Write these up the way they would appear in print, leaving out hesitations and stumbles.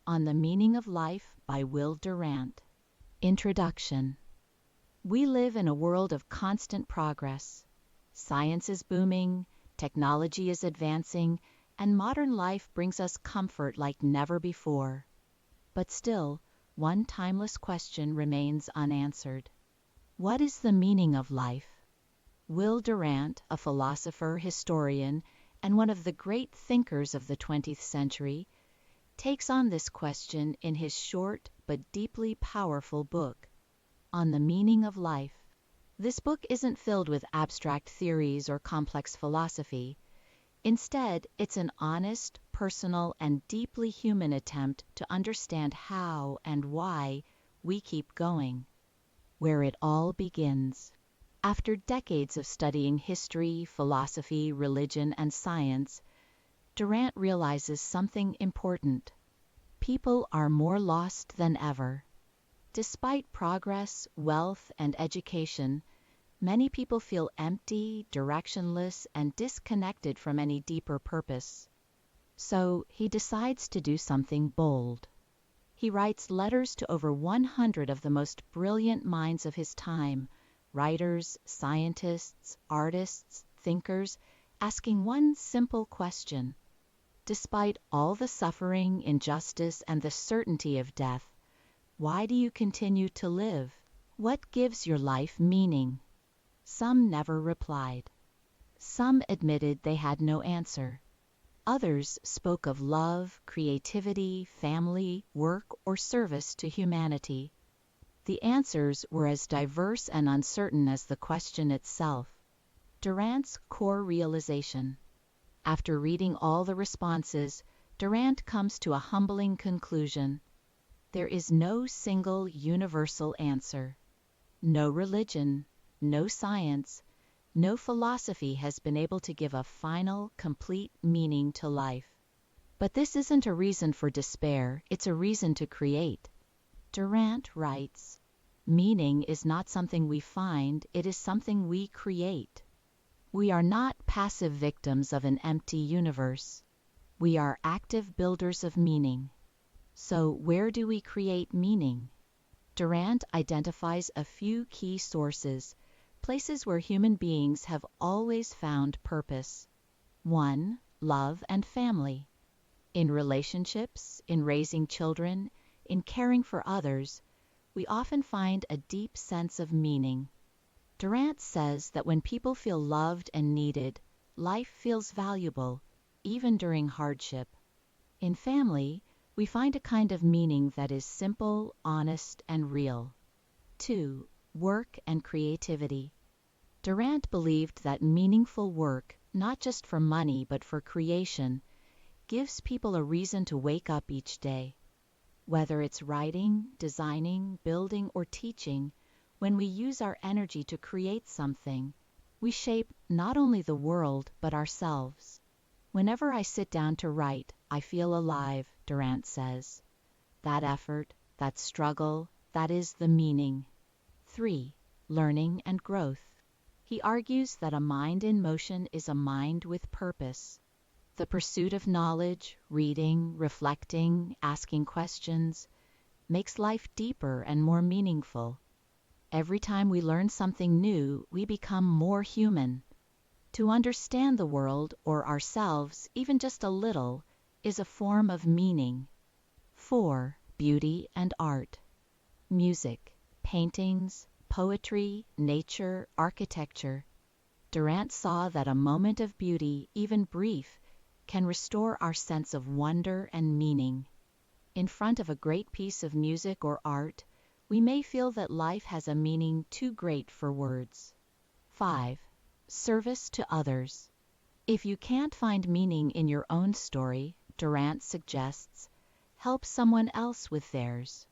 on the Meaning of Life by Will Durant. Introduction. We live in a world of constant progress. Science is booming, technology is advancing, and modern life brings us comfort like never before. But still, one timeless question remains unanswered. What is the meaning of life? Will Durant, a philosopher, historian, and one of the great thinkers of the 20th century, takes on this question in his short but deeply powerful book, On the Meaning of Life. This book isn't filled with abstract theories or complex philosophy. Instead, it's an honest, personal, and deeply human attempt to understand how and why we keep going. Where it all begins. After decades of studying history, philosophy, religion, and science, Durant realizes something important. People are more lost than ever. Despite progress, wealth, and education, many people feel empty, directionless, and disconnected from any deeper purpose. So he decides to do something bold. He writes letters to over 100 of the most brilliant minds of his time, writers, scientists, artists, thinkers, asking one simple question. Despite all the suffering, injustice, and the certainty of death, why do you continue to live? What gives your life meaning? Some never replied. Some admitted they had no answer. Others spoke of love, creativity, family, work, or service to humanity. The answers were as diverse and uncertain as the question itself. Durant's core realization. After reading all the responses, Durant comes to a humbling conclusion. There is no single universal answer. No religion, no science, no philosophy has been able to give a final, complete meaning to life. But this isn't a reason for despair, it's a reason to create. Durant writes, "Meaning is not something we find, it is something we create." We are not passive victims of an empty universe. We are active builders of meaning. So where do we create meaning? Durant identifies a few key sources, places where human beings have always found purpose. 1. Love and family. In relationships, in raising children, in caring for others, we often find a deep sense of meaning. Durant says that when people feel loved and needed, life feels valuable, even during hardship. In family, we find a kind of meaning that is simple, honest, and real. 2. Work and creativity. Durant believed that meaningful work, not just for money but for creation, gives people a reason to wake up each day. Whether it's writing, designing, building, or teaching, when we use our energy to create something, we shape not only the world but ourselves. Whenever I sit down to write, I feel alive, Durant says. That effort, that struggle, that is the meaning. 3. Learning and growth. He argues that a mind in motion is a mind with purpose. The pursuit of knowledge, reading, reflecting, asking questions, makes life deeper and more meaningful. Every time we learn something new, we become more human. To understand the world or ourselves, even just a little, is a form of meaning. 4. Beauty and art. Music, paintings, poetry, nature, architecture. Durant saw that a moment of beauty, even brief, can restore our sense of wonder and meaning. In front of a great piece of music or art, we may feel that life has a meaning too great for words. 5. Service to others. If you can't find meaning in your own story, Durant suggests, help someone else with theirs.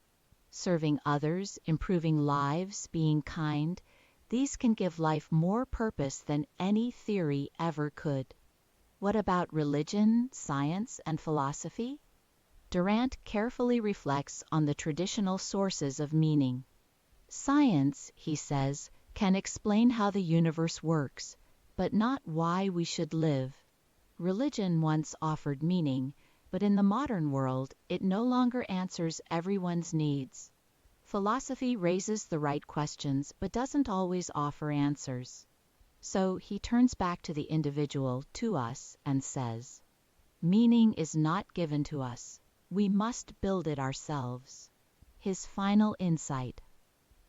Serving others, improving lives, being kind, these can give life more purpose than any theory ever could. What about religion, science, and philosophy? Durant carefully reflects on the traditional sources of meaning. Science, he says, can explain how the universe works, but not why we should live. Religion once offered meaning, But in the modern world, it no longer answers everyone's needs. Philosophy raises the right questions but doesn't always offer answers. So he turns back to the individual, to us, and says, "Meaning is not given to us. We must build it ourselves." His final insight.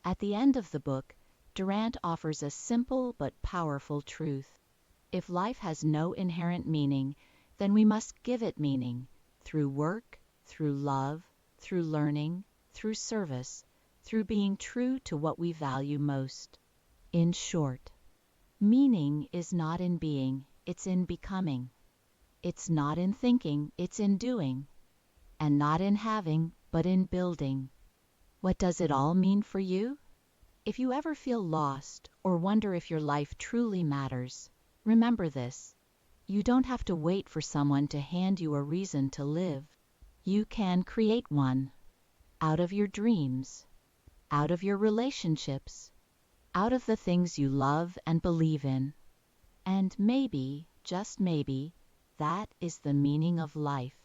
At the end of the book, Durant offers a simple but powerful truth. If life has no inherent meaning, then we must give it meaning through work, through love, through learning, through service, through being true to what we value most. In short, meaning is not in being, it's in becoming. It's not in thinking, it's in doing. And not in having, but in building. What does it all mean for you? If you ever feel lost or wonder if your life truly matters, remember this. You don't have to wait for someone to hand you a reason to live. You can create one. Out of your dreams. Out of your relationships. Out of the things you love and believe in. And maybe, just maybe, that is the meaning of life.